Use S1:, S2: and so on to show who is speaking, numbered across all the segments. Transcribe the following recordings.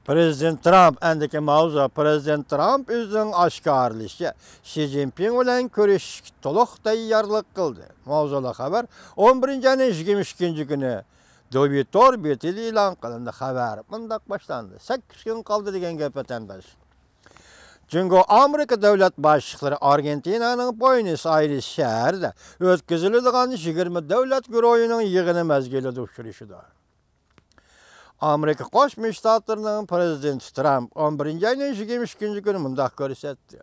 S1: Prezident Trump endiki mavzu Prezident Trump özünün aşkarlışı Xi Jinping bilen görüş toluq tayyorlik qildi. Mavzula xabar 11 ayning 22 kuni Dobitor betili e'lon qilindi. Xabar bundaq boshlandi. 8 kun qoldi degan gap vatandosh. Çünkü Amerika devlet başlıkları Argentina'nın Buenos Aires şəhərində ötküzülüdüğün 20 devlet güroyunun yığını mezgili düşürüşüdür. Amerika Qoşmuş Ştatlarının Prezidenti Trump 11 ayının 22 günü mundaq görsetdi.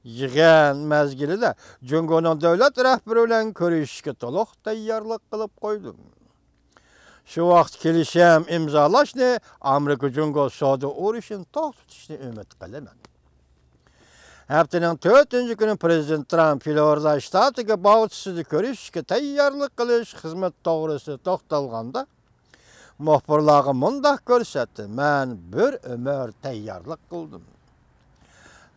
S1: Yığın mezgili de Cungo'nun devlet rəhbəri bilen görüşüşke toluq tayyorlik qılıp koydu. Şu vaxt kelişim imzalaşını Amerika Cungo savdo urushini to'xtatishni umid qilaman. Haftanın 4. günü Prezident Trump Florida ştatıga bağıtısını görüşke tayyorlik qilish xizmat to'g'risi to'xtalganda muxbirlarga mundaq ko'rsatdi. Men bir ömür tayyorlik qildim.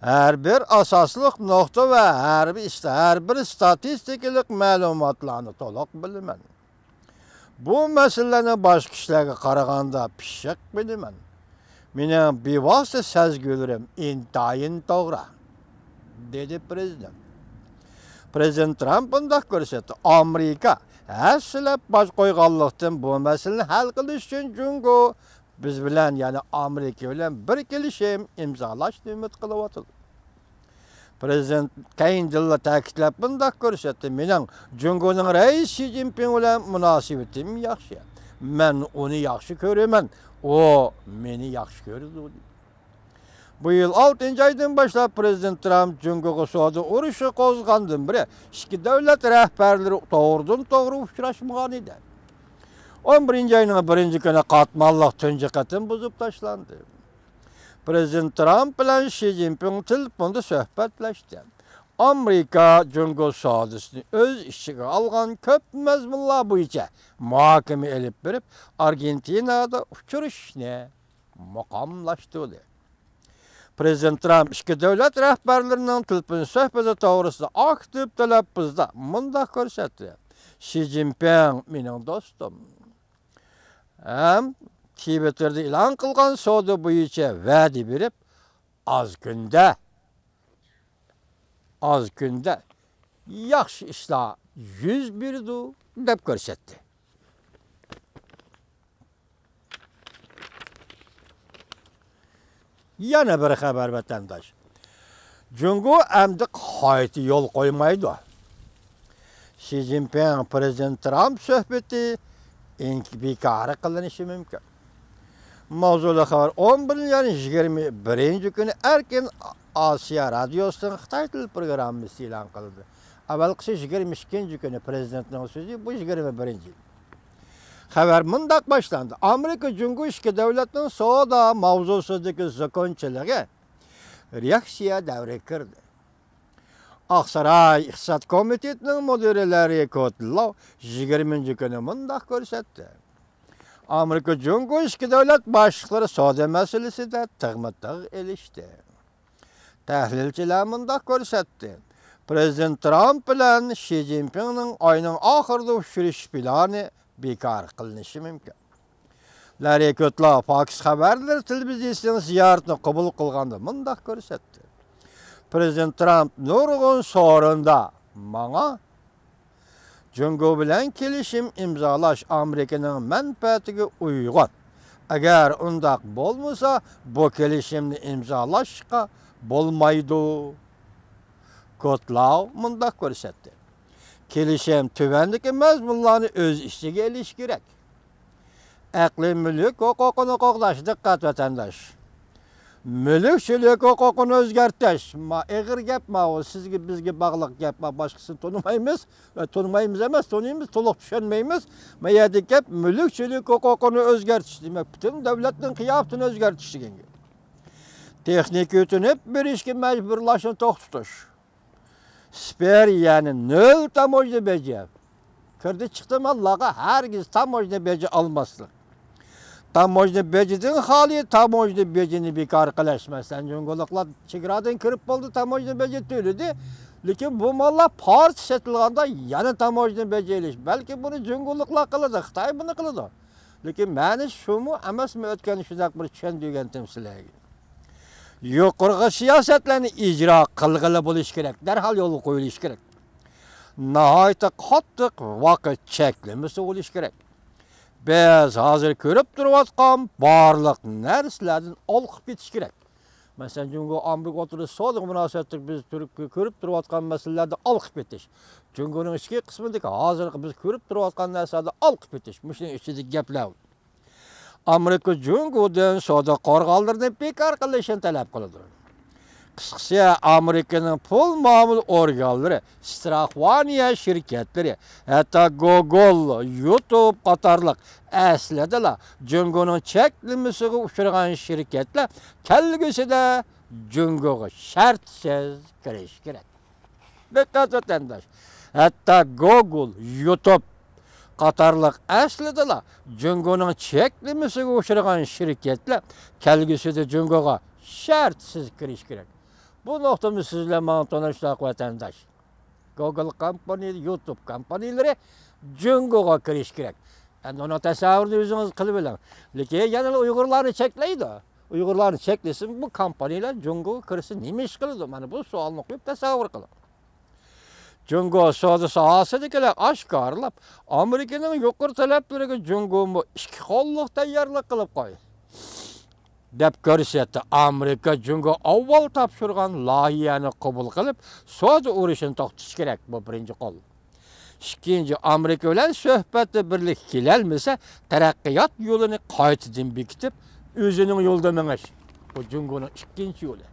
S1: Her bir asosliq nuqta va her bir statistikalik ma'lumotlarni to'liq bilaman. Bu masalani boshqa ishlarga qaraganda pishiq bilaman. Mening bevosita sezgilarim intayin to'g'ri, dedi prezident. Prezident Trump bundaq ko'rsatdi. Amerika haslab bosh qo'yganlikdan bu masalani hal qilish uchun Jungo biz bilan, ya'ni Amerika bilan bir kelishim imzolashni umid qilyapti. Prezident keyinchalik ta'kidlab bundaq ko'rsatdi. Mening Jungoning rais Xi Jinping bilan munosabatim yaxshi. Men uni yaxshi ko'raman, o meni yaxshi ko'radi. Bu yıl 6. aydan başlap Prezident Trump Jungo'ga savdo urushi qo'zg'andan beri ikki davlat rahbarlari to'g'ridan-to'g'ri uchrashmagan edi. 11 ayning 1 kuni qatmanliq tunji qatim buzib tashlandi. Prezident Trump bilan Xi Jinping telefonda suhbatlashdi. Amerika Jungo savdosini o'z ichiga olgan ko'p mazmunlar bo'yicha muhokama elib berib, Argentinada uchrashishni muqamlashtirdi. Prezident Trump ikki davlat rahbarlarining telefon suhbati to'g'risida aktiv talaffuzda mundaq ko'rsatdi. Xi Jinping mening do'stim. Ham Twitterda e'lon qilgan savdo bo'yicha va'da berib, az kunda yaxshi ishlar yuz berdi deb ko'rsatdi. Yana bir xabar vatandosh. Jungo endi qayta yo'l qo'ymaydi. Xi Jinping Prezident Trump suhbati bekor qilinishi mumkin. Mavzuli xabar 11-21 kuni Erkin Osiyo radiosining Xitoy tili programmasi e'lon qildi. Avvalgisi 22 kuni prezidentning so'zi, bu 21. Xabar mundaq boshlandi. Amerika Jungo ikki davlatning savdo mavzusidagi zakonchiligi reaksiya davri kirdi. Aqsaray iqtisod komitetining mudiralari Kotlov 20 kuni mundaq ko'rsatdi. Amerika Jungo ikki davlat boshliqlari savdo masalasida tig'ma-tig' elishdi. Tahlilchilar mundaq ko'rsatdi. Prezident Trump bilan Xi Jinpingning oyning oxirida uchrashish plani bekor qilinishi mumkin. Larry Kotlov Fox xabarlar televiziyasining ziyoratini qabul qilganda mundaq ko'rsatdi. Prezident Trump nurg'un so'rinda menga Jungo bilan kelishim imzolash Amerikaning manfaatiga uyg'un. Agar undaq bo'lmasa, bu kelishimni imzolashga bo'lmaydi. Kotlov mundaq ko'rsatdi. Kelishim tuvandagi mazmunlarni o'z ichiga olish kerak. Aqliy mulk huquqini qo'g'dash, diqqat vatandosh. Mulkchilik huquqini o'zgartirish, ig'ir gap, sizga bizga bog'liq gap, boshqasini tonimaymiz emas, toniymiz, to'liq tushunmaymiz. Mayadi gap mulkchilik huquqini o'zgartirish demak, butun davlatning qiyofatini o'zgartirish degan gap. Texnik yutunib berishga majburlashni to'xtatish. Sper, ya'ni nol tamojna beji. Kirdi chiqdim Allohga hargiz tamojna beji olmaslik. Tamojna bejidan xoli tamojna bejini bekor qilishmasan. Jungoliklar chegaradan kirib bo'ldi, tamojna beji to'ladi. Lekin bu mollar port sotilganda yana tamojna beji elish. Balki buni jungoliklar qiladi, Xitoy buni qiladi. Lekin meni şumu emasmi ötken şunak bir tushundirgandim sizlarga. Yuqorqi siyosatlarni ijro qilg'ili bo'lish kerak, darhol yo'lga qo'yilishi kerak. Nihoyatda qattiq vaqt cheklamasi bo'lishi kerak. Biz hozir ko'rib turayotgan barliq narsalardan olqib ketish kerak. Masalan, Jungo Amerika o'rtasida savdo munosabatda biz ko'rib turayotgan masalalarda olqib ketish. Jungoning ichki qismidagi hozirgi biz ko'rib turayotgan narsalarda olqib ketish. Shuning ichidagi gaplar. Amerika Jungodan savdo qo'rg'onlarini bekor qilishni talab qiladi. Qisqasi Amerikaning pul muomala organlari, strahvaniya shirkatlari, hatto Google, YouTube qatorliq aslida Jungoning cheklamasiga uchragan shirkatlar kelgusida Jungoga shartsiz kirish kerak. Diqqat vatandosh. Hatto Google, YouTube qatorliq aslida Jungoning cheklamasiga uchragan shirkatlar kelgusida Jungoga shartsiz kirish kerak. Bu noktamda sizler bana tanıştık vatandaş. Google kompaniyası, YouTube kompaniyalari Jungoga kirish kerak. Endi onu tasavvurni o'zingiz qilib biling. Lekin yana Uyg'urlarni cheklaydi. Uyg'urlarni cheklasin, bu kompaniyalar Jungoga kirsa nima ish qiladi? Mana bu savolni qo'yib tasavvur qiling. Jungo savdo sohasidagilar oshkorlab, Amerikaning yuqori talablariga Jungoga ikki qo'lliq tayyorlik qilib qo'ydi. deb ko'rsatdi. Amerika Jungo avval topshirgan loyihani qabul qilib, savdo urushini to'xtatish kerak. Bu birinchi qo'l. Ikkinchi, Amerika bilan suhbatda birlik kelolmasa, taraqqiyot yo'lini qaytadan bekitib, o'zining yo'lida minish. Bu Jungoning ikkinchi yo'li.